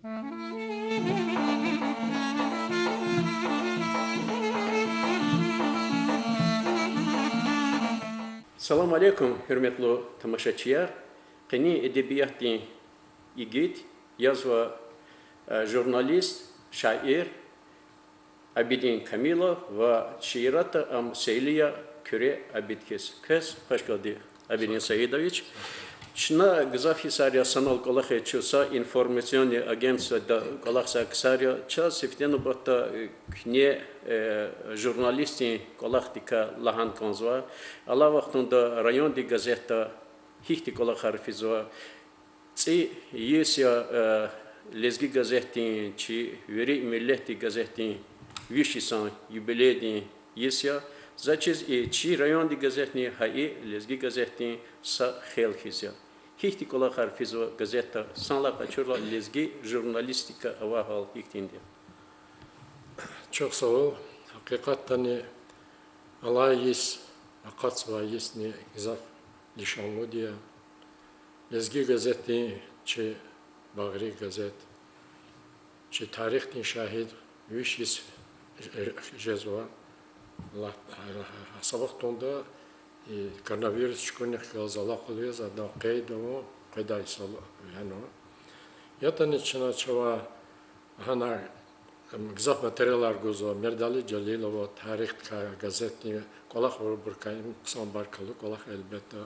Salam aleyküm, hürmetli tamaşaçılar. Qeni edebiyatın igit, yazva jurnalist, şair Abidin Kamilov ve şiirata am Seyliya Küre Abidkes. Kes, hoş geldin Abidin Saidovich. Şuna Gzafisarya sanal kolakhe çusa informasyoni agentstva da kolaksa ksarya ças siftenu botta kne jurnalistin kolaktika lahan konzva. Allah vaktunda rayon di gazeta hihti kolak harfizva. Ci yesya lezgi gazetin çi veri milleti gazetin vişisan jubiledin yesya. Začiz či rajon di gazetni hai lezgi gazetin sa xelxizya. Hihti kola harfizva gazeta sanla kaçırla lezgi jurnalistika avahal hihtindi. Çok sağ ol. Hakikaten alay yes, akatsva yes ne güzel nişanlı diye. Lezgi gazeti çi bağri gazet çi tarihtin şahit vişis jezva. Allah sabah tonda koronavirüs çıkınca kazala kalıyor zaten kayda isal yani yatan içine çava hana güzel materyalar gozo Merdali Jalilova tarih gazeti kolak var burkayım kısan barkalı kolak elbette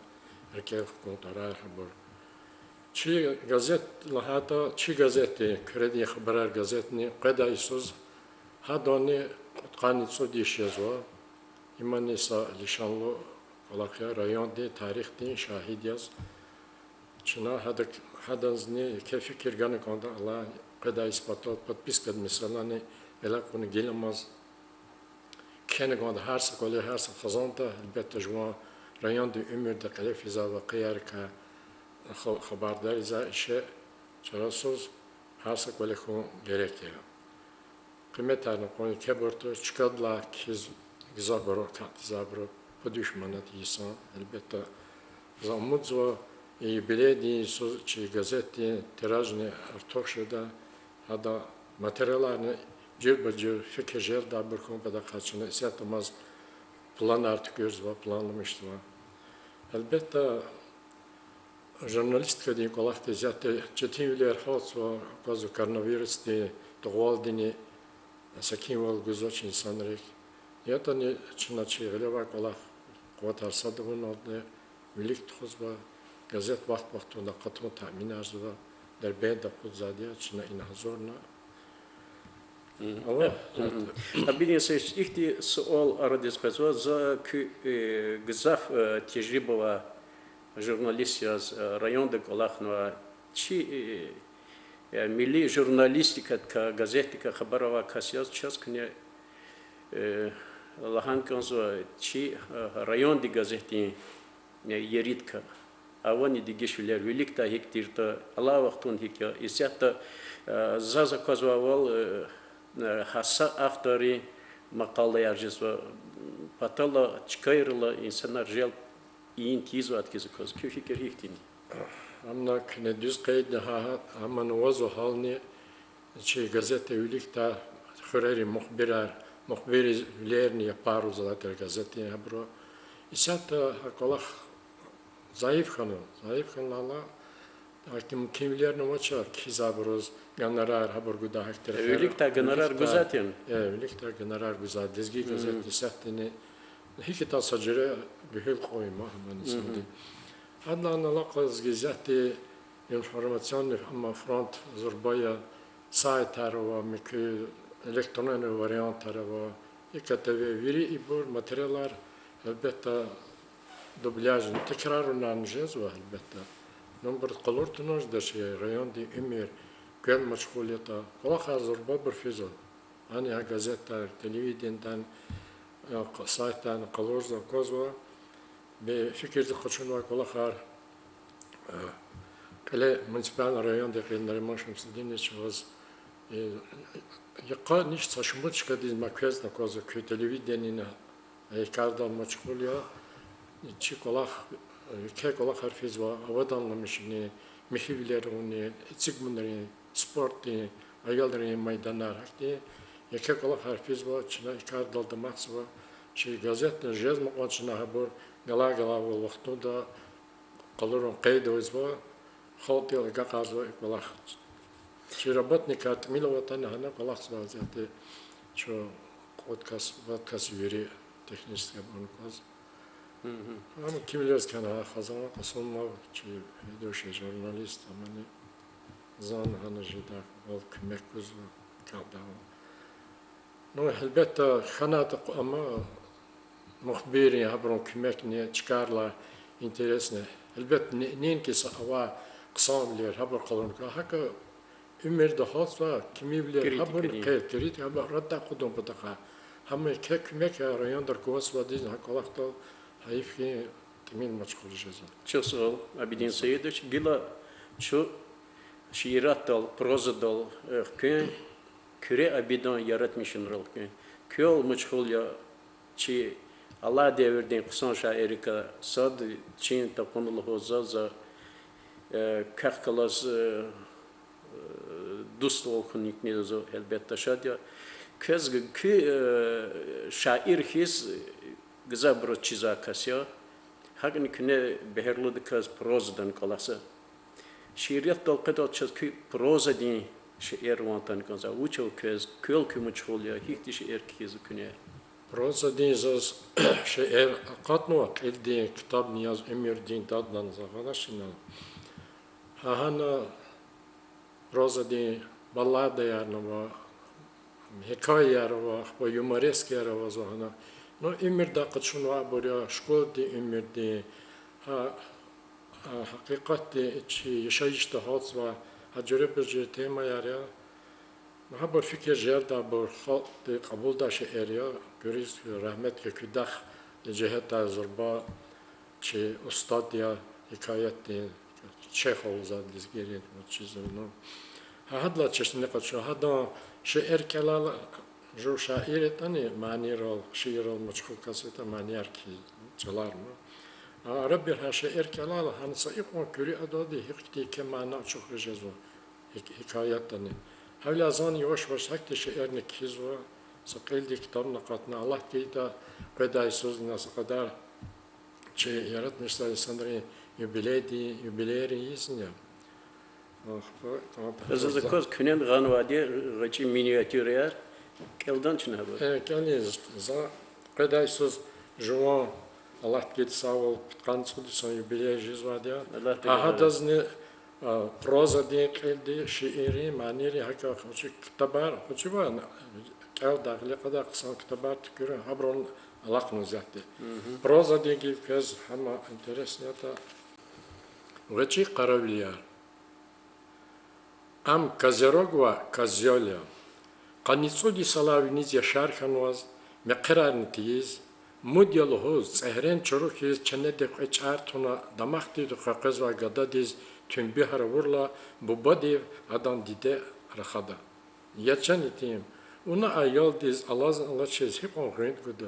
erkek kontara haber çi gazet lahata çi gazeti kredi haber gazetini kayda isuz hadoni Qanitso dişyazwa imanisa lişanlı kolakya rayon de tarihtin şahidiyaz çına hadazni kefikir ganı konda Allah qada ispatot podpiskad mesela ne ela konu gelemez kene konda her sekole her sekazanta elbette jwa rayon de ümür de kalefiza ve qiyarka habardar iza işe çarasız her sekole kon gerekiyor. Kıymetli konu kebortu çıkardılar kiz güzel zabro podüşmanat insan elbette zamudzo belediye çi gazeti tirajne artokşeda hada materyallarını cebacı fikirler da bir konuda kaçını istetemez plan artık gözva planlamıştı. Elbette jurnalistika diye kolak tezette çetinler halsva bazı koronavirüs diye doğal dini Sakin ol güzel insanlar. Ya da ne çınçı öyle var kolak kuatar sadığın oldu. Milik tuzba gazet vaktunda katma tahmin arzuda derbede kudzadiya çına inhazorna. Abidin Saidovich ihti sual aradız kazva za ki gzaf tecrübava jurnalist yaz rayonda kolakna çi milli jurnalistika ka gazetika haberova kasyaz çaskne lahan konzo çi rayon di gazeti yeritka avani di geçviler velikta hektirta Allah vaktun hekya isyatta zaza kozvaval hassa avtori makale yarjızva patala çıkayırla insanlar jel iyin tizo atkizi koz küfikir hektini. Amnak ne düz kayıt daha aman ozo halni çi gazete ülikta xureri muhbirlerini yaparı zaten gazete habro isyatta hakolak zayıf kanala hakim kimlerini maça kizabroz generar haber guda hakter Ülikta generar guzatin ülikta generar guzat dizgi gazete sahtini hikita sajere behel koyma aman ismdi Adnan alaqaz gazete informasyonlu ama front zorbaya saytarova mükü elektronik varyantlarova ikateve veri ibur materyalar elbette dublajın tekrarından jez ve elbette number qalurtunuz da şey rayon di emir göl meşguliyata kolakar zorba bir fizon hani gazete televizyondan sayttan qalurza kozva به فکر خودشون و کلا خار کله منسپان رایان دقیق نرماشم سدینه چواز یکا نیست ساشمود شکدی مکز نکوزه که تلویزیونی کاردان مشغولیا چی کلا خار فیز و آوادان لمشینی مخیلیرونی چیک منری спорти, аялдарын майданар хакти, яке кола харфиз ба, чина икар далда махсва, чи газетна жез мaqan чина хабор, гала вал вақтуда, қалурон қейд ойзва, خالتي قاقازو إقبلاخ. شي ربطني كاتميل وطن هنا قلاخ سبازاتي شو بودكاست يوري تكنيست كابون كاز. أما كيميليوس كان خزانة قصون ما شي هيدوشي جورناليست أماني زان هنا جدا قال كمكوز كابداو. نو هلبتا خناتق أما مخبرين هبرون كمكني تشكارلا إنترسنا. هلبت نين كيس أوا قسام لير هبر قلون كهكا أمير دهاس و كمي بلير هبر قيل كريت هبر رد قدوم بدقة هم كمك ريان در كواس ودين هكا وقت هايف كي كمين مشغول جزء. شو سؤال أبيدين سيدش قلا شو شيرات دال بروز دال كن كري أبيدان يارت مشين رال كن كل مشغول يا شيء الله devirden قسان شاعرك صاد چين تقون الله زازا كخلاص دوست olkunnik nezo elbette şadya kız ki şair his gzabro çiza kasya hagni kne beherlud kız prozdan kalasa şiiriyat dalqada çız ki proza din şiir wantan kanza uço kız köl kümçholya hiç şiir kiz kne Proza dizas şeir qatnu qildi kitab niyaz emir din dadlan zaganaşina hana proza din ballada yarnava hikaye yarava bu yumoresk yarava zahana no emir da qatşun va burya şkol di emir di hakikat di yaşayışta hats va hacere bir tema yarya محبور فکر جرد بر خالق قبول داشت اریا گریز رحمت که کدخ جهت زربا چه استاد یا حکایت چه خالزاد دزگیری و چیزی نو هادلا چشم نقد شو هادا شعر کلال جو شاعر تانی معنی را شعر را مشکل کسیت معنی کی چلار ما عربی ها شعر کلال هنسایق و کری ادادی حقیقتی که معنا çok رجزو حکایت تانی Havla zan yavaş yavaş hakti şeirni kizva sakildi kitabına katına Allah kıyta kadar sözü nasıl kadar yaratmışlar insanları jubileyri iyisin ya. Azaz koz künen ganvadi gıcı minyatür yer keldan çına bu. Evet yani kadar söz juan Allah kıyta sağ ol kan söz son jubiley jizva diye. Aha dazni proza diye keldi şiiri maniri hakka hoçu kitabar hoçu var kav dağlı kadar kısa kitabar tükürü habron alakno zaten proza diye kez ama interesnya ta veçi qaravliya am kazerogva kazyolya qanitsodi salaviniz yaşar kanvaz meqranitiz mudyalhoz zehren çorukiz çennede qeçar tuna damakti qaqaz va gadadiz tüm bir haravurla bu badi adam dide rakhada. Yatcan itim. Una ayol diz Allah çiz hep on rent guda.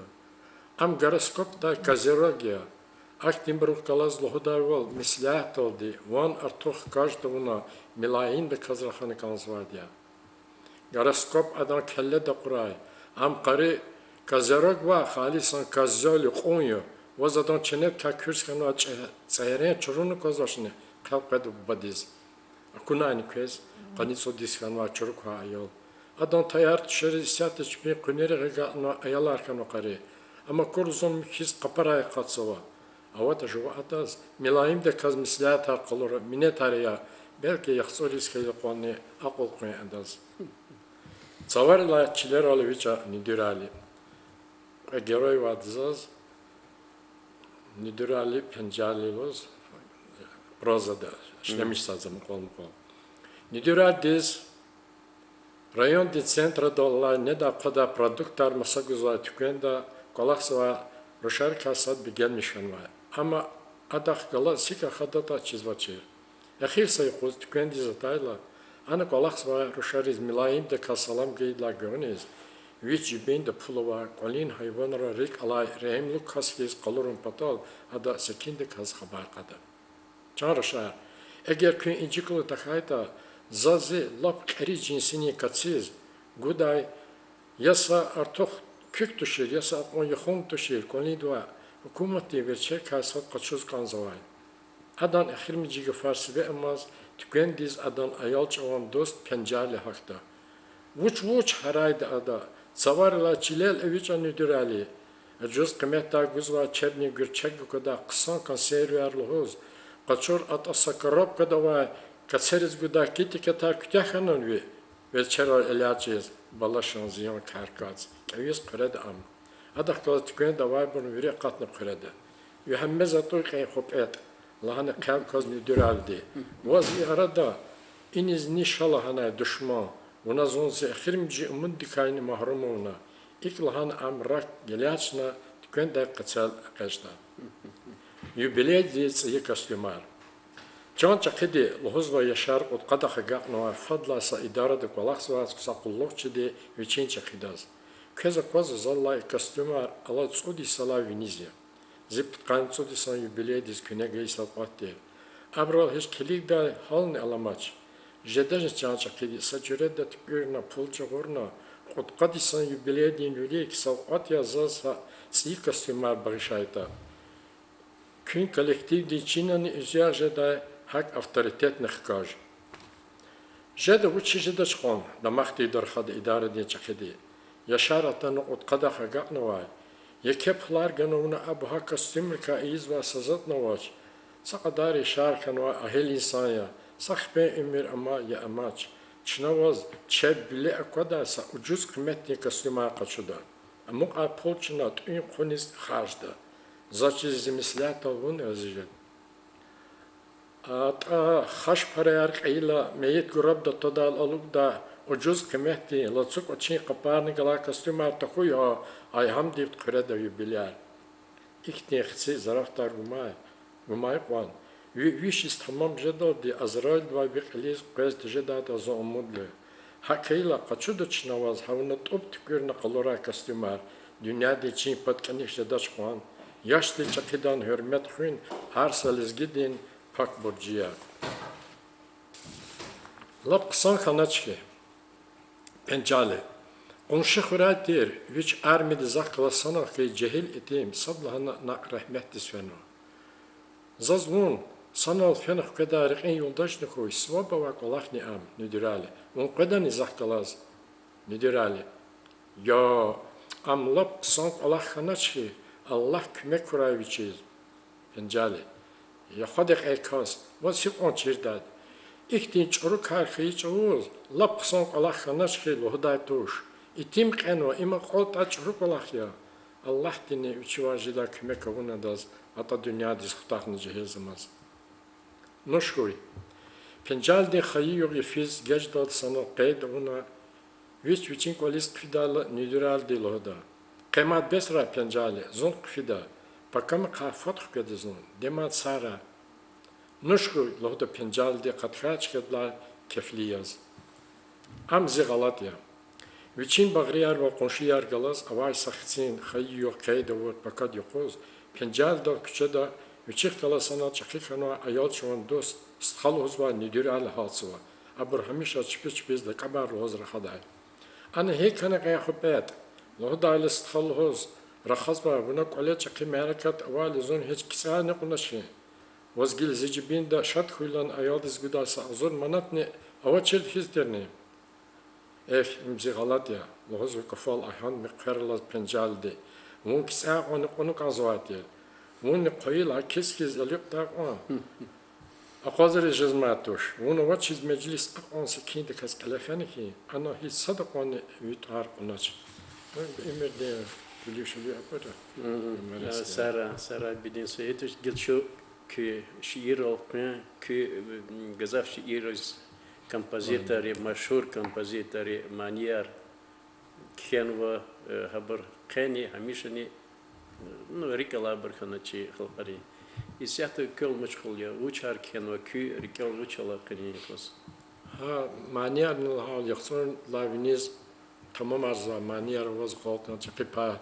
Am goroskop da kazerogya. Aktim bruk kalaz lohuda vol mislat oldi. Van artoh kajda una milayin be kazrakhane kanzvardiya. Goroskop adam kelle da quray. Am qari kazerog va khalisan kazzali qonyo. Vazadan çenet ka kürskan va tsayren çurunu kozashne. Kalkadu badiz. Akuna aynı kez kanitso diskan var çocuk ha ayol. Adam tayar dışarı isiyat içmeyi kuneri rega ayalar kan okari. Ama koruzon mükhiz kaparaya katsava. Avata juva ataz. Milayim de kaz misliyat har kalora minet araya. Belki yaksol iskayla koni akol koyu andaz. Tsavar layakçiler alivica nidürali. Geroy vadizaz. Nidürali pencaliloz. Prozada, işlemiş sazımı kolum kol. Nidüra diz, rayon di centra dolla ne da kada produktar masaguzla tükenda kolaksa roşar kasad bir gelmişken var. Ama adak gala sika hadata çizvaçır. Ahir sayıkuz tükendi zatayla, ana kolaksa roşar iz milayim de kasalam geyla görünüz. Vici ben de pulu var, kolin hayvanlara rik alay rehimluk kaskiz kalorun patal, ada sekinde kaz haber kadar. Çağrışa, eğer ki incikli takayda Zazi lap keri cinsini katsiz. Guday yasa artık kök düşür, yasa on yakın düşür. Koni dua hükümeti verçe kasat kaçuz kanzavay. Adan ahir cigi farsi ve emaz tükendiz adan ayal çavam dost pencali hakta. Vuç haraydı ada. Savarla çilel evica nüdürali. Cüz kıymetta güzva çebni gürçek kada kısan kanser verlohoz. Kaçor at asakarab kada ve kaseriz güda kiti kata kütyahanan ve çeral elacız balaşan ziyan karkaz. Keviz kırada am. Adak kala tükene davay bunu veri katna kırada. Yuhammez atoy kay hopet. Lahana kavkaz nüdüraldi. Vazi arada iniz nişalahana düşman. Ona zonse ahirimci umun dikayni mahrumuna. İlk lahan amrak geliaçna tüken de kaçal akajda. Юбилей зи костюмар. Чон чакиди лохозва яшар от када хагакнова фадласа идара де колахсвас сакуллохчиди вичин чакидаз. Кеза коз залла костюмар ала цуди сала винизия. Зип канцуди сан юбилей диз күнеге исалпатти. Абрал хеш килигда хални аламач. Жедаж чон чакиди сачуредда тгырна пулчагорна от кади сан юбилей дин юли кисалпат язаса зи костюмар баришайта. Кün коллектив дичинани üzер жеда хак авторитет нахкаж. Жеда учи жеда чхон, да махти дархад идара ди чахиди. Яшаратан от када хагак навай. Якеплар гануна абха костюмка изва сазат навач. Сакадари шарканва ахел инсания. Сахбе эмир ама я амач. Чнаваз чеб биле аквада са уджуз кыметни костюма качуда. Амук а полчина тün куниз хажда. Зачи зимислята вон азижет. Ата хаш параяр кайла мейт гурабда тодал алугда уджуз кемехти лацук очи капарни гала костюмар тахуя айхам дивт креда юбиляр. Ихтни хси зарафтар гумай кван. Вишис тамам жедал ди Азраил два бихлиз квез жедата за умудле. Хакайла качуда чинаваз хавнат оптикурна калора костюмар. Dünyada için patkanişte daş kwan. Yaşlı çakıdan hürmet hün, her saliz gidin pak burcuya. Lap kısan kanaçki, pencale. Onşu hüratir, viç ermedi zaklasana ki cehil etim, sablahana nak rahmet disvenu. Zazmun, sanal fenah kadar en yoldaş ne koy, svaba vak Allah ni am, nüdirali. On kadar ni zaklaz, nüdirali. Ya, am lap kısan Allah kanaçki, Allah kümek kuraviçiz. Pencale. Ya xadik ekas. Vasi on çirdad. İktin çuru karxi çuz. Lap kısan Allah kanaçki lohday tuş. İtim qenva ima qolta çuru kolak ya. Allah dini üçü vajida kümek avuna daz. Ata dünya diz xutaqını cehezimaz. Noşkoy. Pencale de xayi yogi fiz gecdad sana qeyd avuna. Viçin kolis kfidal nüdural de lohda. Qemat besra pencale, zon qfida. Pakam qafat qedizon. Demat sara. Nushku lohda pencale de qatxach kedla kefliyaz. Amzi galat ya. Viçin bagriyar ve konşiyar galas avay saxtsin xayy yok qeyda ve pakad yoqoz. Pencale da küçeda viçik galasana çaqiqana ayal şuan dost stal hozva nidural halsva. Abur hamisha çpiz de kabar roz rahaday. Ana hekana qayxubet. Lohda alistxal hoz rakhazba buna qole çaqi merakat awal zon hiç kisane qunashi vazgil zicibin da şat huylan ayadiz gudasa azor manatni avaçil hizderni imzi galat ya lohoz kafal ahan miqarlaz penjaldi mun kisa onu qazvat ya mun qoyla keskiz alyqta on aqazir jizmatush mun avaçiz meclis on sekinde kas kalafani ki ana hiç sadaqani vitar qunash Emir de gülüşülü yapar. Sara bidin sayıtış gülşü ki şiir olmaya ki gazaf şiir композиторы, машhur композиторы, маньяр кенва хабар кени хамишани ну рикала барханачи халпари. İsyatı köl meşgul ya uçar kенва ki rikal uçala keni kos. Ha maniyar nul hal yakson laviniz tamam arza maniyar vaz qaltna çaqipa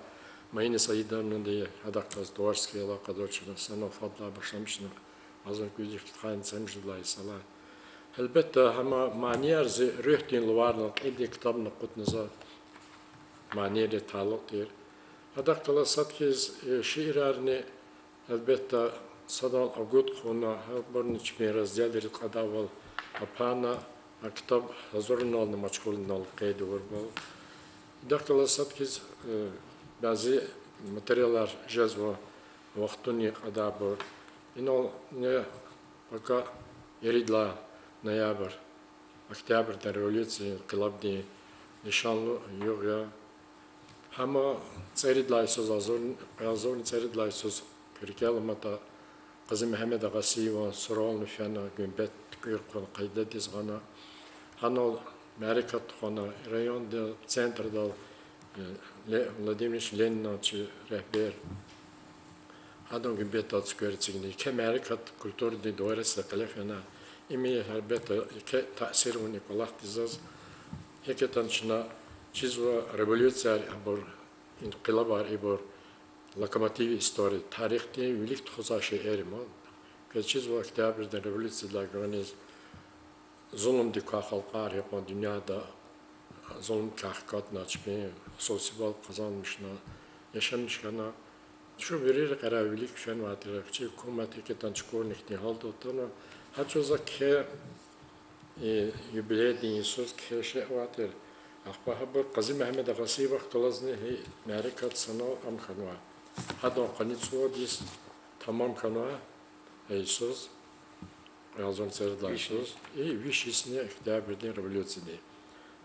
mayne sayıdan diye adakaz doğarski alakadar çıkan sana fadla başlamışlar. Azın gücü fitkan samjulay sala. elbette ama maniyer ze rühtin luvarla ildi kitabını kutnuza maniyeri taluk der. Adak kala satkiz şiirlerini elbette sadal agut kona her birinin içmeye razdiyaleri kadaval apana kitap hazırın alını maçkulun al kaydı var bol. Adak kala satkiz bazı materyaller cezva vaktuni kadabur. İnol ne baka yeridla noyabr, oktyabrda revolütsiya qilabdi nişanlı yok ya. Ama çeridlaysız azorun çeridlaysız Türkiye'limata Kızı Mehmet Ağası ve Sorol nüfana gümbet kuyruğun kayda dizgana hanol Amerika tuğana rayonda centrda Vladimir Lenin'ci rehber Adam gümbet atskörçigni ki Amerika kültürü de doğrusu kalefena imi elbette ki tasiruni kolak dizaz hakikaten şuna çizva revolüsyon abur inqilabar ibur lokomotiv istori tarihte ülik tuza şehrim o ki çizva oktabrda revolüsyon graniz zulüm dikka halkar yapan dünyada zulüm kahkat naçme sosyal kazanmışna yaşamışkana şu verir kararlılık fen vaatirakçı hükümet hakikaten çıkornikni halde otana haçoza ki юбилейный Иисус кеше ватер. Ахпахаб Кази Мехмед Агасы вақталазны Америка цано амханва. Хадон каницо дис тамам ханва Иисус Yazon Serdar Isus и вишисне октябрьден революции.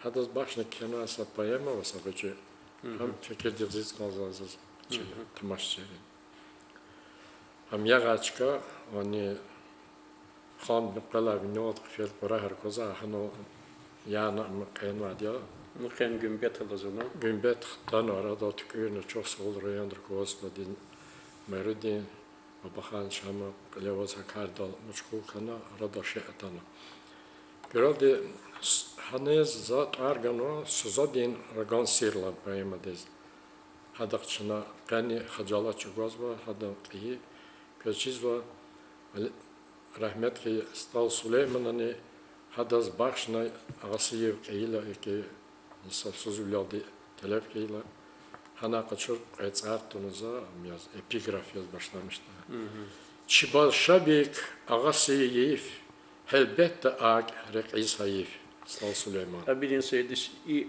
Хадас башны кена сапаема васабачы. Хам фикер дерзис казазыз. Тамашчери. Хам ягачка они خان بقلا بنيوت خفيت براهر كوزا هنو يانا مكان واديا مكان gümbet alazına. Gümbet tano arada tükürünü çok sol rayandır kovasla din merudin babahan şama levaz hakardal muşkul kana arada şey atana. Göraldi hanez zat argano suzadin ragan sirla baymadez. Hadakçına kani hacala çugazva hadakı köçizva rahmetli Stal Süleyman'ın hadas başına Ağasıyev kıyla ki nisafsız üladi telef kıyla hana kaçır kayıtsartunuza yaz epigraf yaz başlamıştı. Çibal şabik Ağasıyev elbette ağ reqis hayif Stal Süleyman. Abidin söylediş i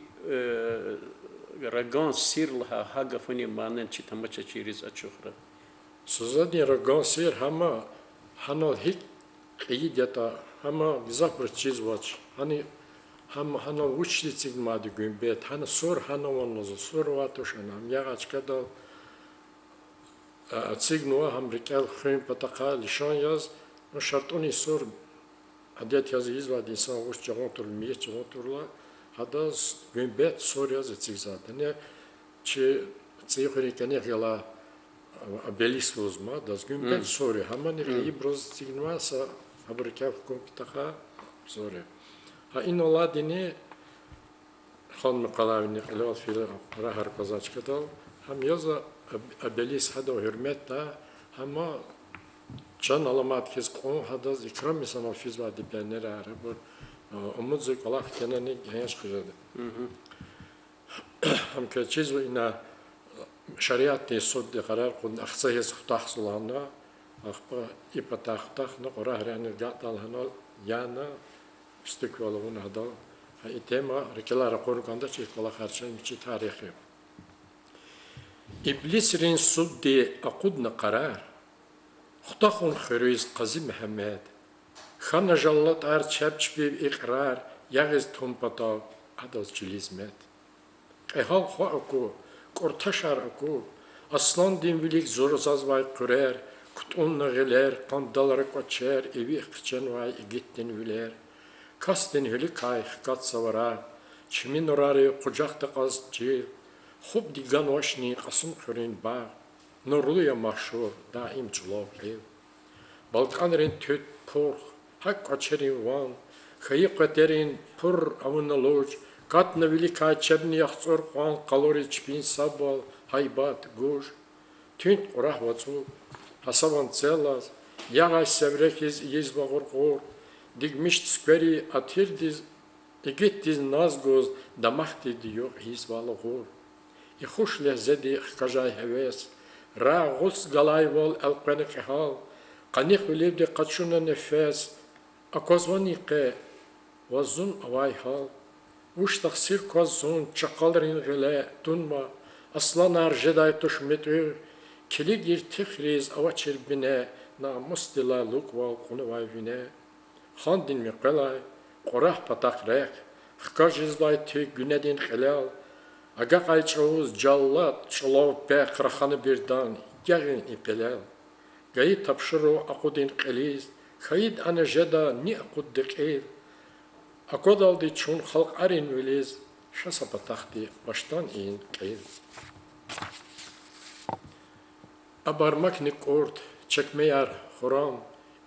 ragan sirla haga fani manen çitamaça çiriz açıkra. Suzadin ragan sir hama hana hiç iyi diyata ama güzel bir çiz var. Hani hana uçli çıkmadı gümbet. Hani sor hana onunla sor vatoş anam. Ya açkada çıknua ham rikal khim pataka lişan yaz. O şartoni sor. Adet yazı izvad insan uç cevap turmiye cevap turla. Hada gümbet sor yazı çık zaten. Ne çi çıkırı kene yala обелиск uzma, das gümbet soru. Hemen iyi biraz signasa fabrika kompitaka soru. Ha inola dini xan maqalavini qilal fil rahar kazaçkadal. Hem yaza obelis hada hürmet da ama can alamat kez kon hada ikram misal fizva diplenler ara bu umut zıkalak kenani genç kızadı. Hem keçiz ve ina شريعة يسود قرار كون أخصائي تحصل هنا أخبا يبتاخ نقرأ يعني قاعد هنا يانا استقبالون هذا هاي تيما ركلا رقور كاندا شيء كلا خارجين مشي تاريخي إبليس رين سود أقود قرار خطاخون خرويز قزي محمد خان جلات أر شبش بإقرار يغز تومبتا أداز جليزمت إهال خواكو Kortaşar aku, aslan dinvilik zor zazvay kurer, kutunla geler, kandaları kaçer, evi kıçen vay gittin üler. Kastin hüli kay, kat savarar, çimin orarı kucakta kazcı, hub digan oşni kasım kurin bağ, nurluya mahşur, daim çulav ev. Balkanların tüt pur, hak kaçerin van, kayık katerin pur avunaloç, Kat nevili kaçebni yaxsor qan kalori çpin sabal haybat guş tünt qorah vatsu hasavan tsellas yağa sevrekiz yiz bağır qor digmiş skveri atir diz egit diz nazgoz damahti diyor his valğur i hoş lezzetli kajay heves ra gos galay vol alqani qihal qani khulib de qatshuna nefes akozvani qe wazun avay hal ush taksir kozun çakalrin gele tunma aslan arjeday tuş metür kili gir tifriz avaçir bine namus dila lukval kunu vay vine Xandin mi qelay qorah patak rek xkajizlay tü günedin xelal aga qayçoz jallat çolov pe qraxanı birdan gagin ipelal gayi tapşıru aqudin qeliz xayid ana jeda ni aqud diqil akodaldi çun xalq arin veliz şasa patakti baştan in qeyl abarmak ni kort çekmeyar xuram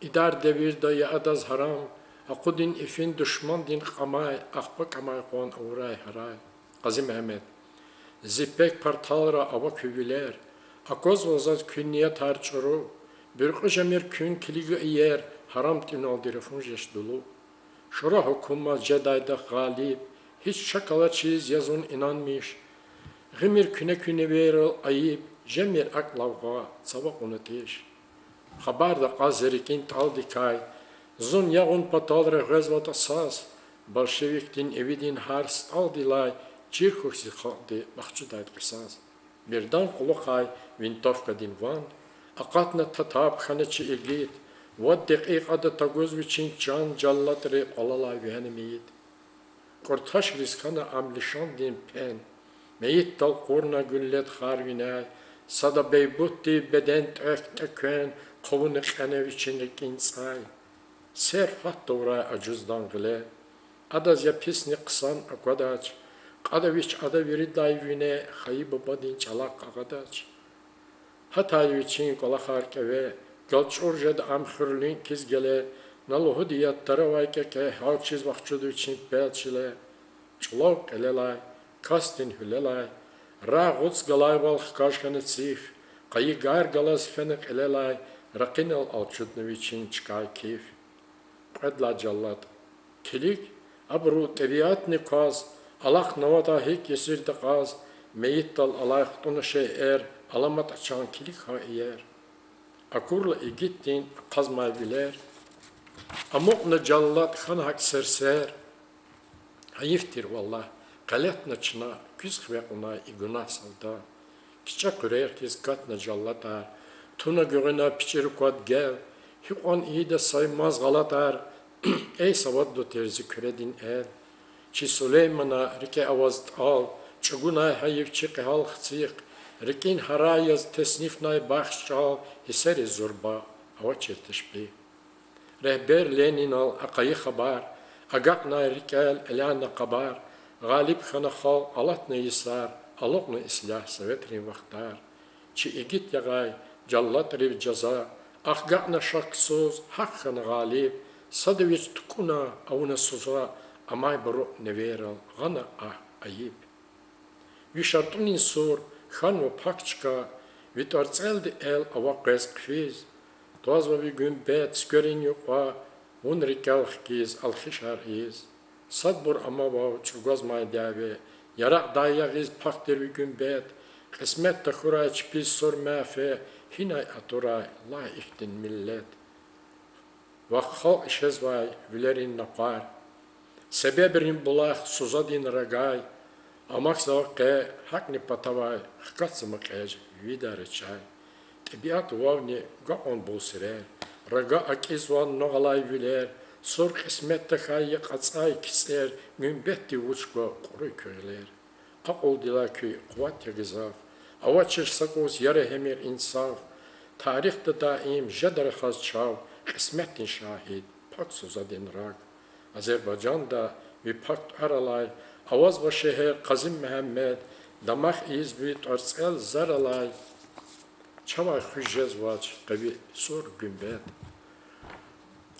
İdar devir daya adaz haram, akudin ifin düşman din kamay, akba kamay kon uğray haray. Qazi Mehmet, zipek partalra ava küvüler, akoz vazaz künniyet harçuru, bir jamir kün kiligi iyer, haram tinal direfun jeş dolu. Şura hukuma cedayda galip, hiç şakala çiz yazun inanmış, gımir küne veril ayıp, jemir aklavga, sabak unuteş. Xabar da qazerikin tal dikay, zun yagun patalre gazvat asas, Bolşeviktin evidin har stal dilay, çirkuxsi xaldi baxçudayt qisas. Birdan quluqay vintovka din van, aqatna tatab xanaçı ilgit, vad deqiqada tagozviçin can jallatri qalalay vihanimiyit. Kortaş riskana amlişan din pen, meyit tal qurna güllet xarvinay, sada beybutti beden tökön, Kovunu xanev içindeki insay, serfat doğray acuzdan gile, adaz ya pisni qısan akvadaç, qadaviç adaviri dayvine xayi babadin çalak qaqadaç. Hatayiviçin qolaxar keve, galçorjad amxırlin kiz gele, naluhu diyat taravayke ke halçiz vaxçudu için pelçile, çulav qelelay, kastin hülelay, ra guts galay bal xkaşkanı tsif, qayi gar galas fenek elelay, Rakinal alçutneviçin çıkay keyf. Qedla jallat. Kilik, abru tebiyat nikaz, alaq navada hek yesir de qaz, meyit dal alayq tunuşe alamat açan kilik ha iyer. Akurla igittin qazmay biler. Amuqna jallat xan hak serser. Hayiftir vallah. Qaletna çına küz xvequna iguna salda. Kiça kurer kiz katna jallata. Tuna görüne piçeri kuat gel, hiqon iyi de saymaz galatar, ey savaddu terzi küredin el, çi Süleyman'a rike avaz al, çuguna hayif çiqi hal xtsiq, rikin harayaz tesnif nay baxş çal, hiseri zurba, hava çertişbi. Rehber Lenin al aqayı xabar, agaq nay rikel elana qabar, galip xana xal alatna yisar, aloqna islah sovetrin vaqtar, çi igit yagay, Jallat riv jaza, axgaqna şaksuz, haqqan galib, sadeviç tukuna avuna suza, amay baro neveral, gana ayib. Vişartunin sur, xan ve pakçka, vitarceldi el ava qez qfiz, toazva vi gün bet skörin yuqa, un rikal xkiz, alxişar iz, sadbur amavav çurgaz maydave, yarak dayagiz paktir vi gün bet, qismet taxuray çpiz sor mafe, Hinay aturay la iktin millet. Vakha işezvay vilerin naqar. Sebebrin bulaq suzadin ragay. Amak zavqe hakni patavay. Xkatsımı qej vidare çay. Tabiat vavni gaon bolsirer. Raga akizvan noğalay viler. Sor qismette xayyi qatsay kiser. Günbetti vuçko quru köyler. Qaqol dila köy quvat yagizaf. Avaçır sakos yare hemir insaf, tarihte daim jedar xaz çav, qismetin şahid, pak suzadin rag. Azerbaycan'da bir pakt aralay, avaz ve şehir Qazim Mehmet, damak izbit arsel zaralay, çavay xujez vaç, qavi sor gümbet.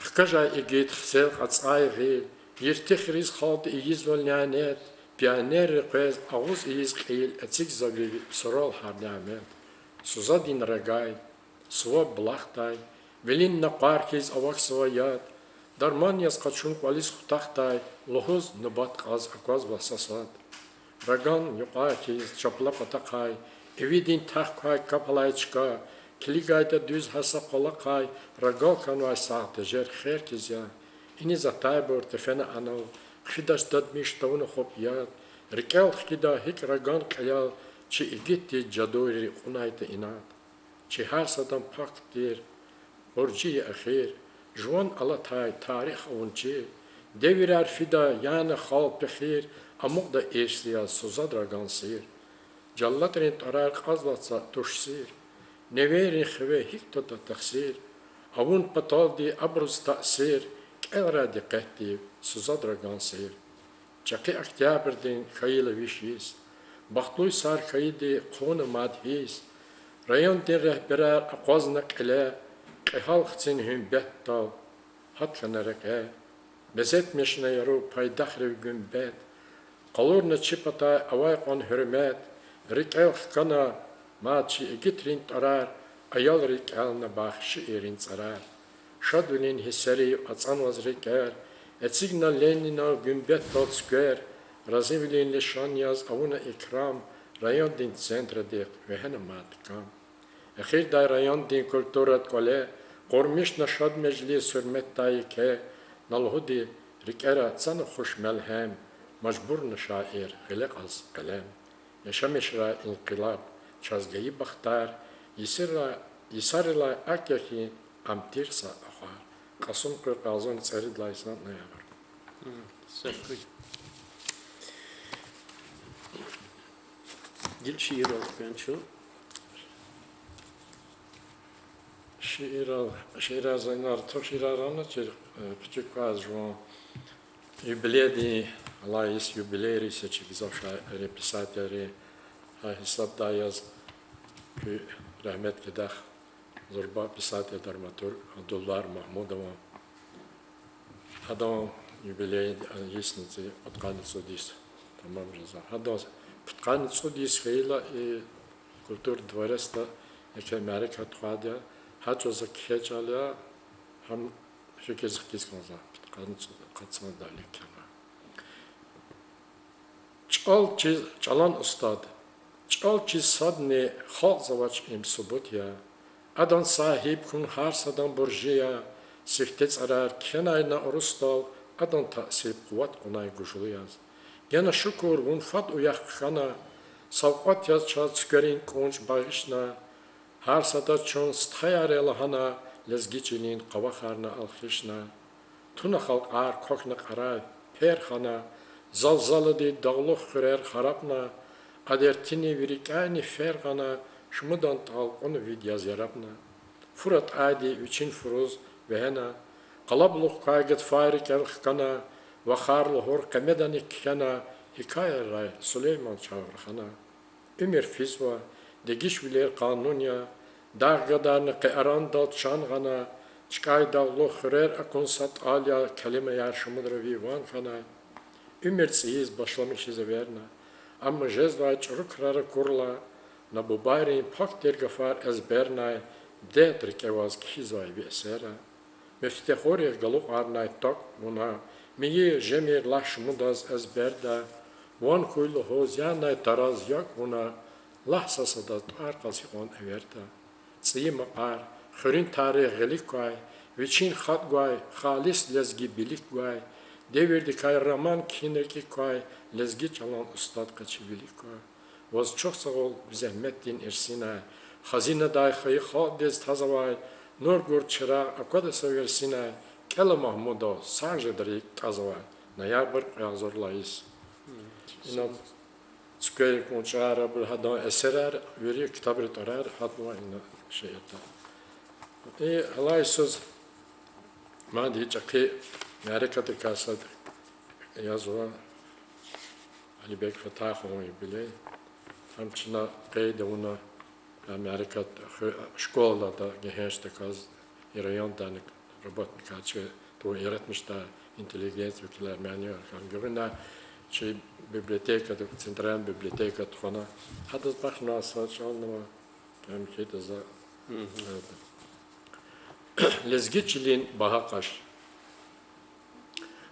Xkajay igit xsel qatsay gil, yirtix riz xaldi igiz volnyanet, Pioner request ağuz iz qil etik zavi soral hardamet. Suzadin ragay, suva blachtay, velin naqar kiz avak svayat, Дарманияс качун квалис хутахтай лохоз набат каз акваз басасад. Раган юқаакиз чапла патакай, эвидин тахкай капалайчка, килигайда düz hasa kolakay, ragal kanvay sağdı jer herkes ya. İni zatay bor tefene anal, khidaş dadmiş tavunu hop ya. Rikel khida hik ragan kayal, çi igitti cadoyri unayta inat. Çi her sadan paktir, orci akhir, juan alatay tarih avunci, devirer fida yani khal pehir, amok da eşliya sozad ragan sir. Jallatrin tarar qazlatsa tuşsir. Neveri khve hikto da taksir. Avun pataldi abruz ta'sir. Kelra diqqetti sozad ragan sir. Çaki aktyabrdin khayla vişis. Baxtluy sar khaydi qonu madhis. Rayon din rehberer aqwazna qile. Qihal xtin hüm bettal. Hat khanaraka. Bezet meşne yaru paydakhrev gümbet. Qalurna chipata avay qon hürmet. Rik'el kana maçı gitrin tarar. Ayal rik'elna bahşi erin sarar. Şadulin hisseri atsan vaz rik'er. Etsigna lenina gümbet tot skwer. Razivlin leşan yaz avuna ikram. Rayon din centra dik ve hena matkam. Akhir day rayon din kulturat kole. Qormiş naşad meclis hürmet dayike. Nalhudi rik'era atsan hoş melhem. Majbur şair gılıq az kalem. Yaşamışra inkılap, çazgayı baktar, yisarla akyahi amtirsa ahar. Kasım kırkazın çeridlaysan ne yapar? Sakın. Gil şiir al ben şu. Şiir azaynar, çok şiir aranır, küçük vazgeçme. Юбилей, Allah есть юбилей, seçik zavşa repisateri, hesap dayaz, ki rahmet kedah, zorba pisateri dramaturg, Abdullah Mahmudova. Adam юбилей, ясницы, отканец одис, tamam rıza. Adam отканец одис хейла и культур двореста, яке Америка тухадя, haç ozak keçalya, ham fikirzik kiskanza. Katsana dalikana. Çalan ustad. Çal çiz sadne halk zavaç im subutya. Adan sahip kun har sadan burjiya. Siftets arar kenayna orustal. Adan tasip kuvat onay gujuluyaz. Gena şukur un fat uyak khana. Savqat yaz çal çıkarın konç bağışna. Har sada çon sthayar elahana. Lezgiçinin qavakharna alkhishna. Tuna halk ar kokna qaray, perxana, zalzalı di dağlıq xürer xarabna, adertini virikani fergana, şumudan tal onu vidyaz yarabna. Furat adi üçün furuz vehena, qalabluq kayget fayrik elxkana, vaxarlı hor kamedanik kana, hikaye ray Süleyman çavrxana. Ümir fizva, degiş viler kanunya, dağ gadarını qearan dal çangana, Çkay dağlı xürer akonsat alya kelime yarşımıdır vivan fana. Ümirtsiyiz başlamışız verna. Amma jezvay çırıkrarı kurla. Na bu bayrin pak dergafar ezbernay. Dedrik evaz kizvay bir esera. Meftehori galuk arnay tak buna. Miyi jemir lahşımıdaz ezberda. Van kuylu hoz yanay taraz yak buna. Lahsasada arkası on everda. Tsiyi maqar. Xürin tarih gelik guay, viçin xat guay, xalis lezgi bilik guay, devirdi kayraman kinirki guay, lezgi çalan ustad kaçı bilik guay. Vaz çok sağ ol, zahmettin ersina, xazine day xayı xal dez tazavay, nur gur çıra akvada seversina, kele Mahmudo, sarjederik tazavay, nayar bir yazorlayız. İnan, çıkayı konçara, bir hadan eserer, veriyor kitabı tarar, hatma ina şey etter. Allah söz maddi çakı Amerika'da kasad yazılan Ali Bek Fatah onu bile hamçına kaydı ona Amerika'da şkolada gençte kaz İran'dan robot kaçı to yaratmış da inteligens vekiller manuel kan görünen şey biblioteka central biblioteka tona hatta bakna saçalma hem şey de Lezgiçiliğin baha kaş.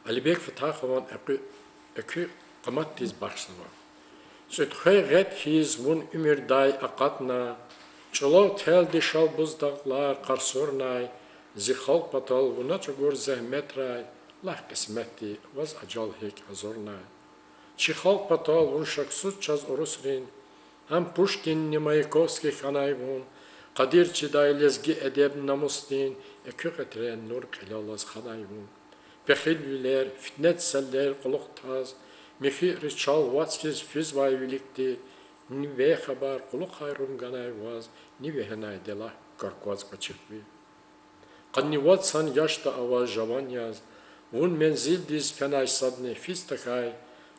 Alibek Fatahavan ekü kamat diz başlama. Sütxey ret hiz vun ümirday akatna, çolav tel dişal buzdaklar karsurnay, zihal patal vuna çugur zehmetray, lah kısmetti vaz acal hek hazornay. Çihal patal vun şaksut çaz orusrin, hem Pushkin ni Mayakovski xanayvun, Qadir çiday lezgi edeb namustin, eküqetren nur qilalaz xanayvun. Pexilüler, fitnet seller quluqtaz, mixi riçal vatskiz füz vayvilikti, ni ve xabar quluq hayrun ganayvaz, ni ve henay dela karkvaz kaçıkvi. Qanni vatsan yaşta avaz javan yaz, vun menzil diz fenay sadne fiz takay,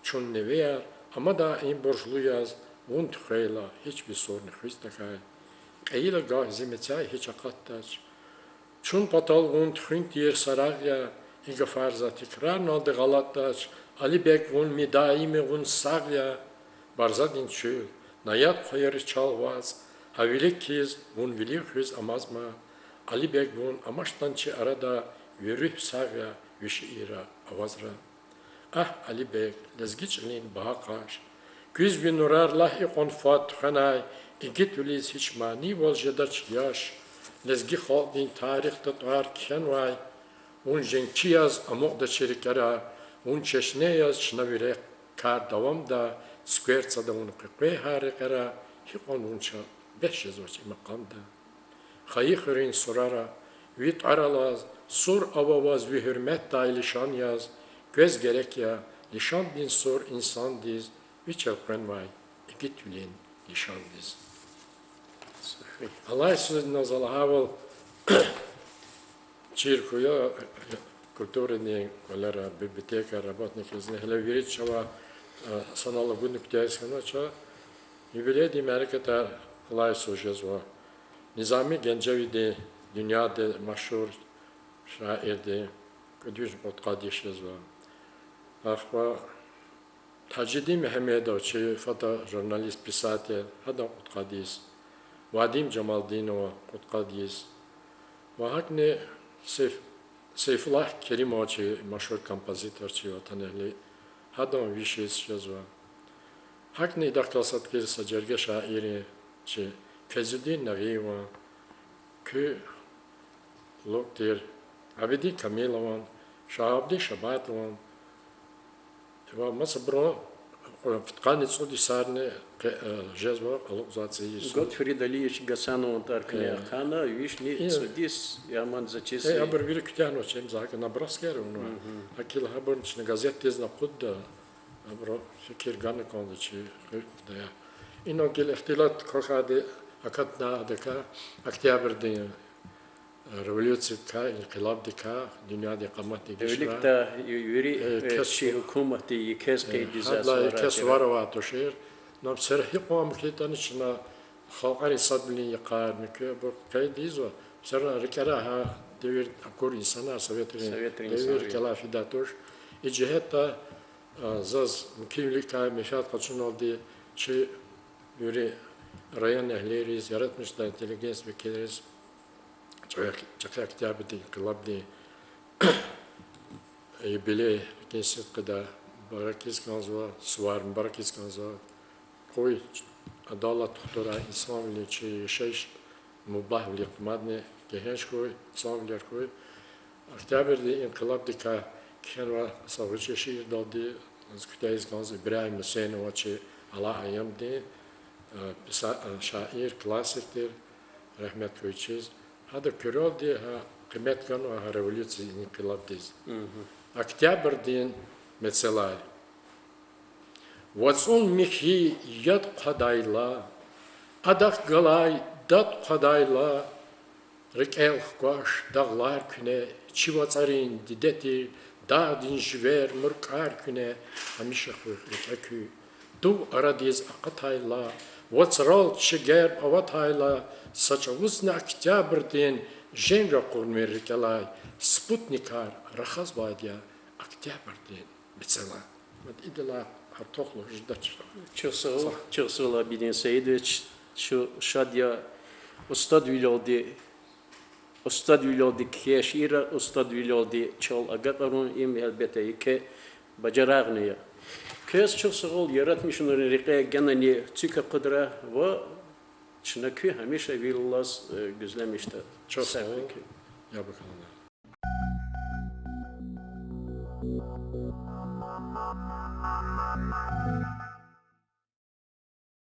çun neveyar, ama da in borçlu yaz, vun tükheyla hiçbir sorun fiz takay. Qeyla gah zimetay hiç akattaç. Çun patal vun tükhint yer saragya, İga farza tekrar naldı galattaç, Ali Bek vun midaimi vun sagya, barzadin çül, nayat koyarı çalvaz, havilik kiz vun vilir hüz amazma, Ali Bek vun amaçtançı arada, yürüh sagya, vişira avazra. Ah Ali Bek, lezgiçlin bahakaş, güz bin nurar lahi konfat tükhanay, İgit üliz hiç mani vol jedaç yaş, lezgi khaldin tarih tutar kenvay, un jenki yaz amok da çirikara, un çeşne yaz çnavire kar davam da, skvertsa da un kıkve harikara, hikon unça 500 vaç makamda. Xayı xırin surara, vit aralaz, sur avavaz ve hürmet da ilişan yaz, göz gerek ya, lişan bin sur insan diz, viçevkren vay, iki tülin lişan diz. Allah sözün nazal haval, Циркуя культурные колера библиотека работных из них левирит чава санала гунук тяйскана ча юбилей демеркета лай сужезва Nizami Gencevi'de dünyada meşhur şairdi kudüs otkadişezva ahva Tacidi Mehmedov çi fata jurnalist pisatelь hada otkadis Vadim Camaldinov otkadis Vahakne Seyfullah Kerimov çi meşhur kompozitor çi vataneli hadam vişes yazva. Hakne daktasat ki sacerge şairi çi Fezüddin Nagiva ki loktir Abidi Kamilovan Şahabdi Şabatovan ve masabro فتقاني تصودي سارني جزوة алукзации. Готфрид Алиевич Гасанов Таркля Хана, вишни цудис, яман зачис. Я бы вели кутяну, чем зака на броскер, но акил хаборч на газете зна куда, абро фикир гана кондачи, да я. Ино гел ихтилат кохаде акатна дека октябрьде революция ка, инқилаб дека, dünyada qamat diye. Birlikte yürü şi hükümeti yekes kaydiza sonra. Yekes var var toşer. Nam serhi qam kitan içine xalqari sadlin yaqar meke bu kaydizo. Sonra rekara ha devir akor insanlar Sovyetlerin devir kalafidatör. İcihetta zaz mükemmel kay meşat kaçın oldu. Çi yürü rayon ehleri yaratmışlar inteligens vekilleriz. Çakı kitabı değil, kılab değil. Bile kesit kadar barakis kanzva, suvar barakis kanzva, koy adalet tutura insan bile şey mubah bile madne gehenç koy, insan bile koy. Kitabı değil, inkılab değil ki kenva savaşı şiir daldı, az kütahis kanzva İbrahim Hüseyin vaçı Allah ayam değil, şair klasiktir, rahmet koyacağız. Hada körol diye kıymet kanu ha revolüsiya inkılap diz. Октябрь din mesela. Vatsun mihi yad qadayla, adak galay dat qadayla, rikel qaş dağlar küne, çivatsarin dideti, dağdin jver mırkar küne, hamişa xırkü, du aradiz aqatayla, vatsral çiger avatayla, saçavuzna октябрь din jenga qurmir rikelay, Sputnikar, Rahaz Vadya, Октябрь din mesela. Вот идела артохло ждать. Чосола Бидин Саидович, şu şadya ustad vilodi Ustad vlodi keşira, ustad vlodi çol agakarun im elbette ki bacarağını. Kes çok sağ ol yaratmışın rikaya genani tüke kudra ve çünkü hemşe villas güzlemişti. Çok sağ ol. Ya bakalım.